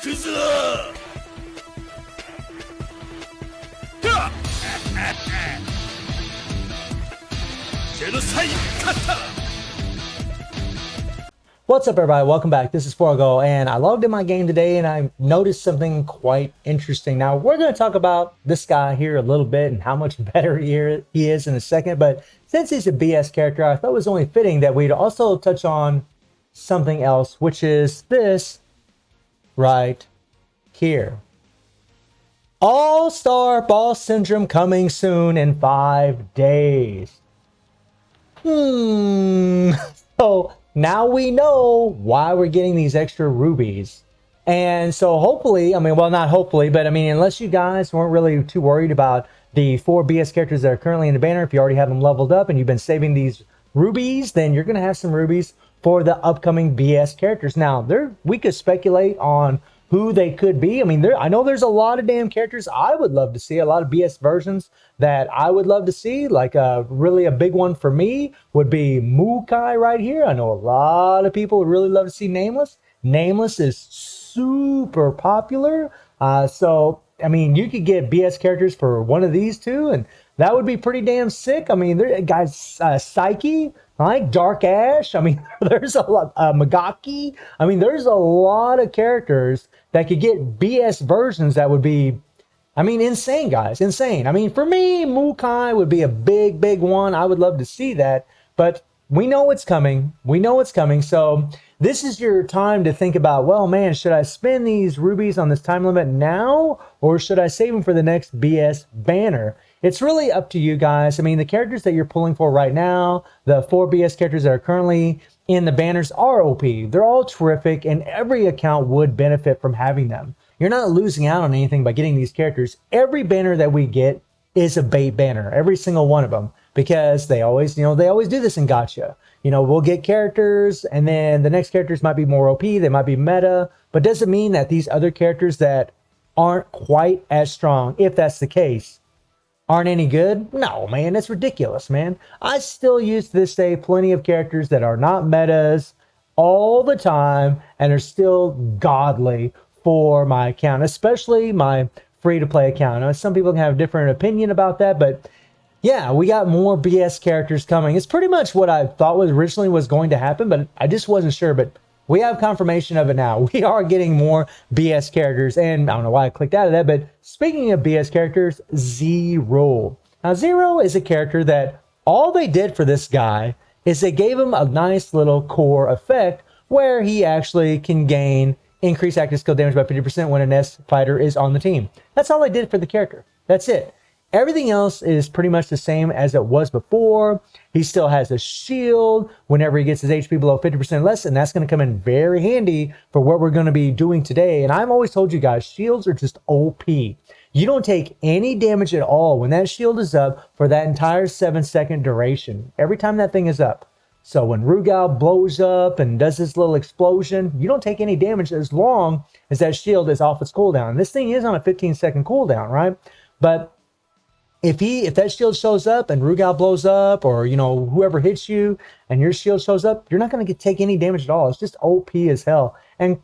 くぞジェノサイカッタ What's up, everybody? Welcome back. This is Forgo, and I logged in my game today and I noticed something quite interesting. Now, we're going to talk about this guy here a little bit and how much better he is in a second, but since he's a BS character, I thought it was only fitting that we'd also touch on something else, which is this right here. All-Star Boss Syndrome coming soon in 5 days. So now we know why we're getting these extra rubies. And so hopefully, I mean, well, not hopefully, but I mean, unless you guys weren't really too worried about the 4 BS characters that are currently in the banner, if you already have them leveled up and you've been saving these rubies, then you're going to have some rubies for the upcoming BS characters. Now, we could speculate on who they could be. I mean, I know there's a lot of damn characters I would love to see, a lot of BS versions that I would love to see. Like really a big one for me would be Mukai right here. I know a lot of people would really love to see Nameless. Nameless is super popular. So, I mean, you could get BS characters for one of these two, and that would be pretty damn sick. I mean, guys, Psyche, I like Dark Ash. I mean, there's a lot, Magaki. I mean, there's a lot of characters that could get BS versions that would be, I mean, insane, guys, insane. I mean, for me, Mukai would be a big one. I would love to see that, but we know it's coming. We know it's coming. So this is your time to think about, well, man, should I spend these rubies on this time limit now, or should I save them for the next BS banner? It's really up to you guys. I mean, the characters that you're pulling for right now, the 4 BS characters that are currently in the banners are OP. They're all terrific, and every account would benefit from having them. You're not losing out on anything by getting these characters. Every banner that we get is a bait banner, every single one of them, because they always do this in gacha. You know, we'll get characters, and then the next characters might be more OP, they might be meta, but doesn't mean that these other characters that aren't quite as strong, if that's the case, aren't any good? No, man, that's ridiculous, man. I still use to this day plenty of characters that are not metas all the time and are still godly for my account, especially my free-to-play account. Now, some people can have a different opinion about that, but yeah, we got more BS characters coming. It's pretty much what I thought originally was going to happen, but I just wasn't sure. But we have confirmation of it now. We are getting more BS characters, and I don't know why I clicked out of that, but speaking of BS characters, Zero. Now, Zero is a character that all they did for this guy is they gave him a nice little core effect where he actually can gain increased active skill damage by 50% when an S fighter is on the team. That's all they did for the character. That's it. Everything else is pretty much the same as it was before. He still has a shield whenever he gets his HP below 50% less, and that's going to come in very handy for what we're going to be doing today. And I've always told you guys, shields are just OP. You don't take any damage at all when that shield is up for that entire 7-second duration. Every time that thing is up. So when Rugal blows up and does this little explosion, you don't take any damage as long as that shield is off its cooldown. And this thing is on a 15-second cooldown, right? But if that shield shows up and Rugal blows up, or, you know, whoever hits you and your shield shows up, you're not going to take any damage at all. It's just OP as hell. And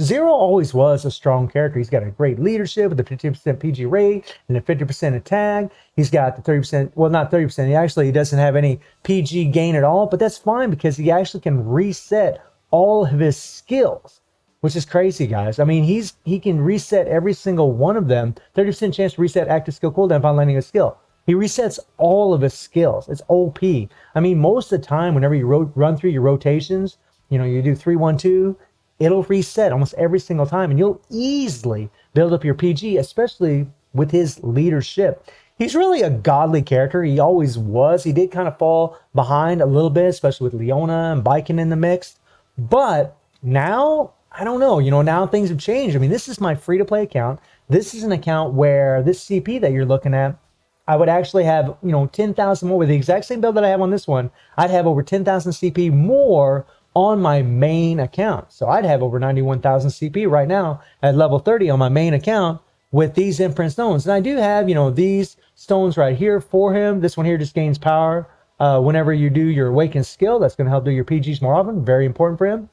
Zero always was a strong character. He's got a great leadership with a 50% PG rate and a 50% attack. He's got the 30%, well, not 30%. He actually doesn't have any PG gain at all, but that's fine because he actually can reset all of his skills, which is crazy, guys. I mean, he can reset every single one of them. 30% chance to reset active skill cooldown upon landing a skill. He resets all of his skills. It's OP. I mean, most of the time, whenever you run through your rotations, you know, you do 3-1-2, it'll reset almost every single time, and you'll easily build up your PG, especially with his leadership. He's really a godly character. He always was. He did kind of fall behind a little bit, especially with Leona and Biken in the mix. But now, I don't know, you know, now things have changed. I mean, this is my free-to-play account. This is an account where this CP that you're looking at, I would actually have, you know, 10,000 more with the exact same build that I have on this one. I'd have over 10,000 CP more on my main account. So I'd have over 91,000 CP right now at level 30 on my main account with these imprint stones. And I do have, you know, these stones right here for him. This one here just gains power whenever you do your awakened skill. That's going to help do your PGs more often. Very important for him.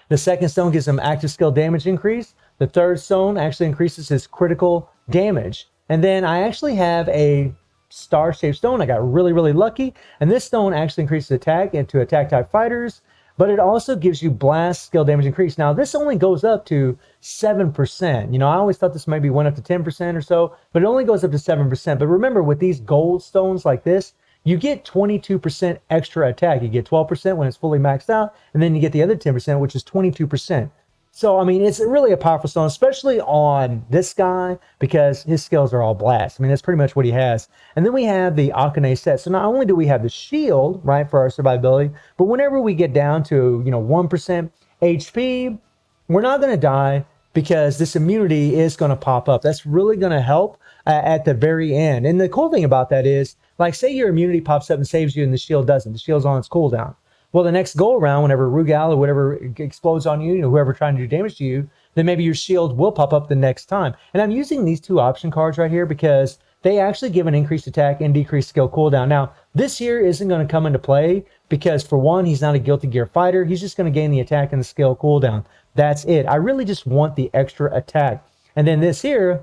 The second stone gives him active skill damage increase. The third stone actually increases his critical damage. And then I actually have a star-shaped stone. I got really, really lucky. And this stone actually increases attack into attack type fighters, but it also gives you blast skill damage increase. Now, this only goes up to 7%. You know, I always thought this maybe went up to 10% or so, but it only goes up to 7%. But remember, with these gold stones like this, you get 22% extra attack. You get 12% when it's fully maxed out, and then you get the other 10%, which is 22%. So, I mean, it's really a powerful stone, especially on this guy, because his skills are all blast. I mean, that's pretty much what he has. And then we have the Akane set. So not only do we have the shield, right, for our survivability, but whenever we get down to, 1% HP, we're not going to die because this immunity is going to pop up. That's really going to help at the very end. And the cool thing about that is, like, say your immunity pops up and saves you and the shield doesn't. The shield's on its cooldown. Well, the next go around, whenever Rugal or whatever explodes on you, whoever trying to do damage to you, then maybe your shield will pop up the next time. And I'm using these two option cards right here because they actually give an increased attack and decreased skill cooldown. Now, this here isn't going to come into play because, for one, he's not a Guilty Gear fighter. He's just going to gain the attack and the skill cooldown. That's it. I really just want the extra attack. And then this here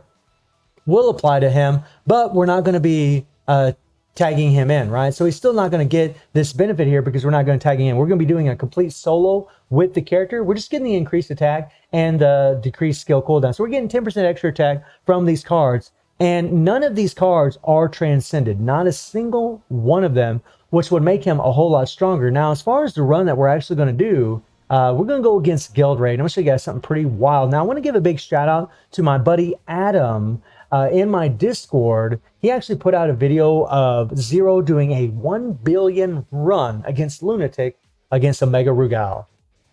will apply to him, but we're not going to be tagging him in, right? So he's still not going to get this benefit here because we're not going to tag him in. We're going to be doing a complete solo with the character. We're just getting the increased attack and the decreased skill cooldown. So we're getting 10% extra attack from these cards, and none of these cards are transcended. Not a single one of them, which would make him a whole lot stronger. Now, as far as the run that we're actually going to do, we're going to go against Guild Raid. I'm going to show you guys something pretty wild. Now, I want to give a big shout out to my buddy Adam in my Discord. He actually put out a video of Zero doing a 1 billion run against Lunatic against Omega Rugal.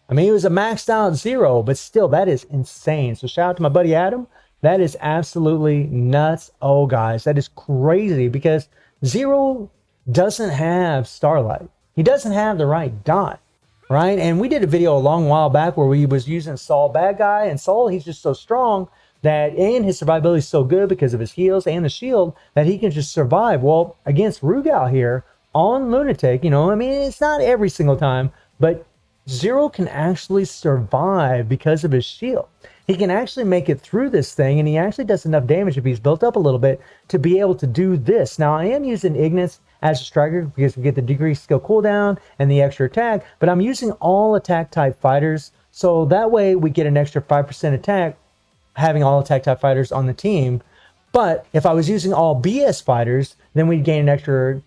I mean, it was a maxed out Zero, but still, that is insane. So shout out to my buddy Adam. That is absolutely nuts. Oh, guys, that is crazy because Zero doesn't have Starlight. He doesn't have the right dot, right? And we did a video a long while back where we was using Saul Bad Guy, and Saul, he's just so strong that, and his survivability is so good because of his heals and the shield, that he can just survive. Well, against Rugal here on Lunatic, I mean, it's not every single time, but Zero can actually survive because of his shield. He can actually make it through this thing, and he actually does enough damage if he's built up a little bit to be able to do this. Now, I am using Ignis as a striker because we get the decreased skill cooldown and the extra attack, but I'm using all attack type fighters, so that way we get an extra 5% attack having all attack type fighters on the team. But if I was using all BS fighters, then we'd gain an extra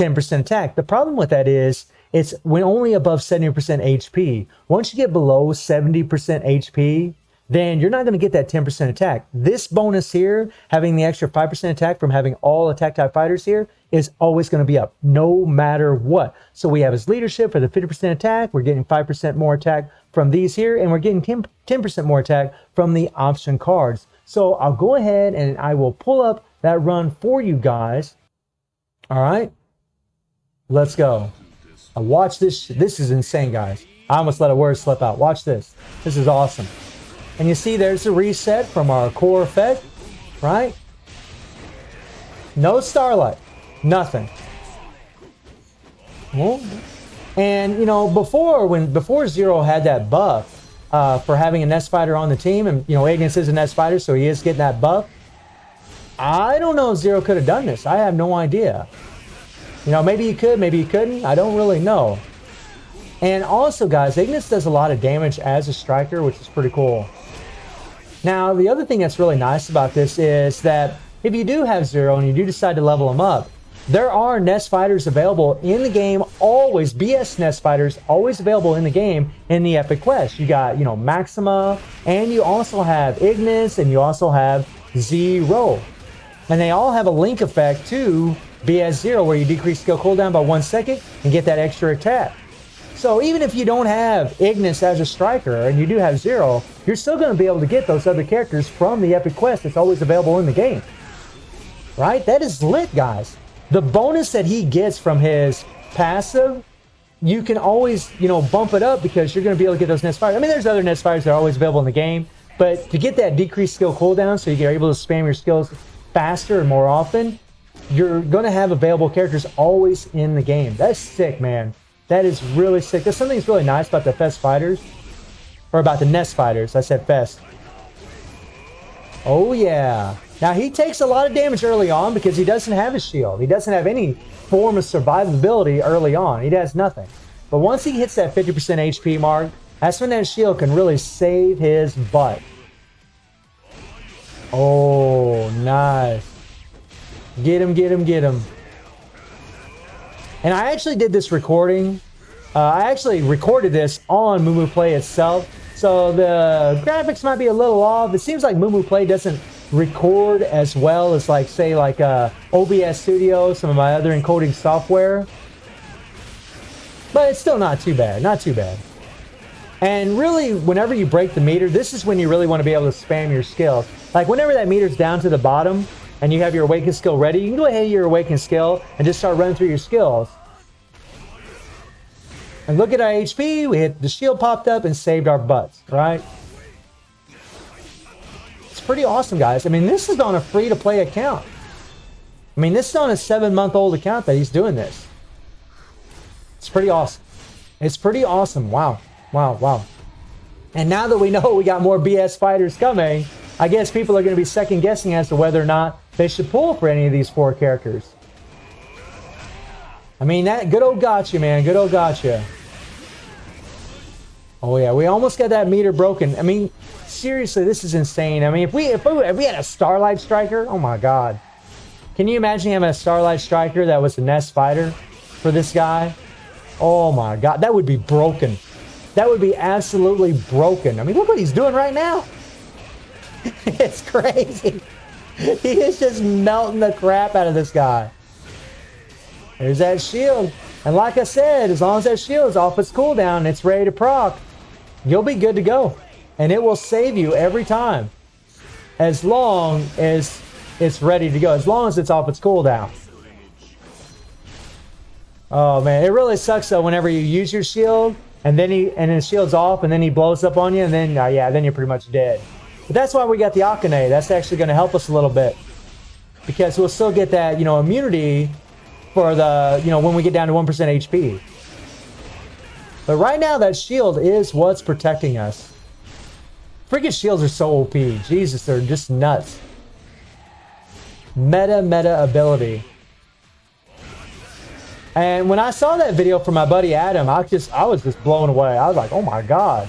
10% attack. The problem with that is it's when only above 70% HP. Once you get below 70% HP, then you're not going to get that 10% attack. This bonus here, having the extra 5% attack from having all attack type fighters here, is always going to be up, no matter what. So we have his leadership for the 50% attack. We're getting 5% more attack from these here, and we're getting 10% more attack from the option cards. So I'll go ahead and I will pull up that run for you guys. All right, let's go. Watch this. This is insane, guys. I almost let a word slip out. Watch this. This is awesome. And you see there's the reset from our core effect, right? No Starlight. Nothing. Well, and before Zero had that buff for having a Nest Fighter on the team, and Ignis is a Nest Fighter, so he is getting that buff. I don't know if Zero could have done this. I have no idea. Maybe he could, maybe he couldn't. I don't really know. And also, guys, Ignis does a lot of damage as a striker, which is pretty cool. Now, the other thing that's really nice about this is that if you do have Zero and you do decide to level him up, there are Nest Fighters available in the game, always, BS Nest Fighters, always available in the game in the Epic Quest. You got, Maxima, and you also have Ignis, and you also have Zero. And they all have a link effect to BS Zero, where you decrease skill cooldown by 1 second and get that extra attack. So even if you don't have Ignis as a striker and you do have Zero, you're still going to be able to get those other characters from the Epic Quest that's always available in the game. Right? That is lit, guys. The bonus that he gets from his passive, you can always, bump it up because you're going to be able to get those Nest Fighters. I mean, there's other Nest Fighters that are always available in the game, but to get that decreased skill cooldown so you're able to spam your skills faster and more often, you're going to have available characters always in the game. That's sick, man. That is really sick. There's something that's really nice about the Fest Fighters, or about the Nest Fighters. I said Fest. Oh, yeah. Now, he takes a lot of damage early on because he doesn't have his shield. He doesn't have any form of survivability early on. He has nothing. But once he hits that 50% HP mark, that's when that shield can really save his butt. Oh, nice. Get him, get him, get him. And I actually did this recording. I actually recorded this on Moo Play itself. So the graphics might be a little off. It seems like Moo Play doesn't record as well as like, say, like OBS Studio, some of my other encoding software. But it's still not too bad, not too bad. And really, whenever you break the meter, this is when you really want to be able to spam your skills. Like whenever that meter's down to the bottom and you have your awakened skill ready, you can go ahead and your awakened skill and just start running through your skills. And look at our HP, we hit the shield popped up and saved our butts, right? It's pretty awesome, guys. I mean, this is on a free-to-play account. I mean, this is on a 7-month-old account that he's doing this. It's pretty awesome. It's pretty awesome. Wow. Wow, wow. And now that we know we got more BS fighters coming, I guess people are going to be second guessing as to whether or not they should pull for any of these 4 characters. I mean, that good old gotcha, man. Good old gotcha. Oh yeah, we almost got that meter broken. I mean, seriously, this is insane. I mean, if we had a Starlight Striker, oh my God. Can you imagine having a Starlight Striker that was a Nest fighter for this guy? Oh my God, that would be broken. That would be absolutely broken. I mean, look what he's doing right now. It's crazy. He is just melting the crap out of this guy. There's that shield. And like I said, as long as that shield is off its cooldown and it's ready to proc, you'll be good to go. And it will save you every time. As long as it's ready to go. As long as it's off its cooldown. Oh man, it really sucks though whenever you use your shield and then the shield's off and then he blows up on you and then yeah, then you're pretty much dead. But that's why we got the Akane. That's actually going to help us a little bit. Because we'll still get that, you know, immunity for the, you know, when we get down to 1% HP. But right now, that shield is what's protecting us. Freaking shields are so OP. Jesus, they're just nuts. Meta ability. And when I saw that video from my buddy Adam, I was just blown away. I was like, oh my God.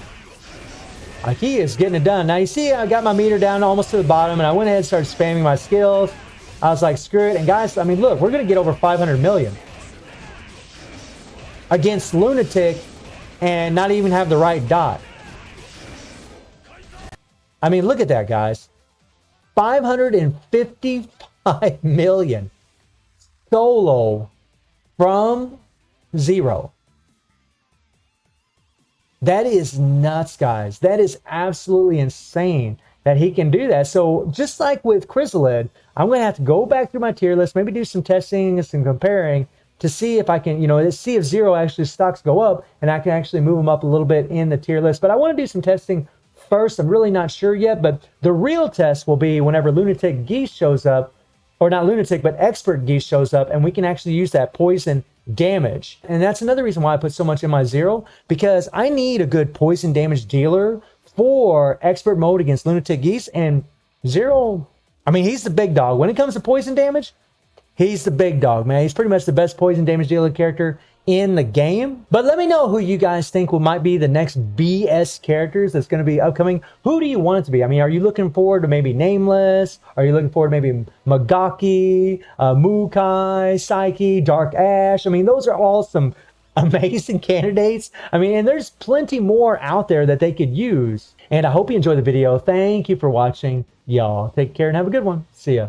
Like, he is getting it done. Now, you see, I got my meter down almost to the bottom, and I went ahead and started spamming my skills. I was like, screw it. And guys, I mean, look, we're going to get over 500 million against Lunatic and not even have the right dot. I mean, look at that, guys. 555 million solo from 0. That is nuts, guys. That is absolutely insane that he can do that. So just like with Chrysalid, I'm going to have to go back through my tier list, maybe do some testing and some comparing to see if I can, you know, see if 0 actually stocks go up and I can actually move them up a little bit in the tier list. But I want to do some testing first. I'm really not sure yet, but the real test will be whenever Lunatic Geese shows up, or not Lunatic, but Expert Geese shows up, and we can actually use that poison damage. And that's another reason why I put so much in my 0, because I need a good poison damage dealer for expert mode against Lunatic Geese. And 0, I mean, he's the big dog. When it comes to poison damage, he's the big dog, man. He's pretty much the best poison damage dealer character in the game. But let me know who you guys think might be the next BS characters that's going to be upcoming. Who do you want it to be? I mean, are you looking forward to maybe Nameless? Are you looking forward to maybe Magaki, Mukai, Psyche, Dark Ash? I mean, those are all some amazing candidates. I mean, and there's plenty more out there that they could use. And I hope you enjoyed the video. Thank you for watching, y'all. Take care and have a good one. See ya.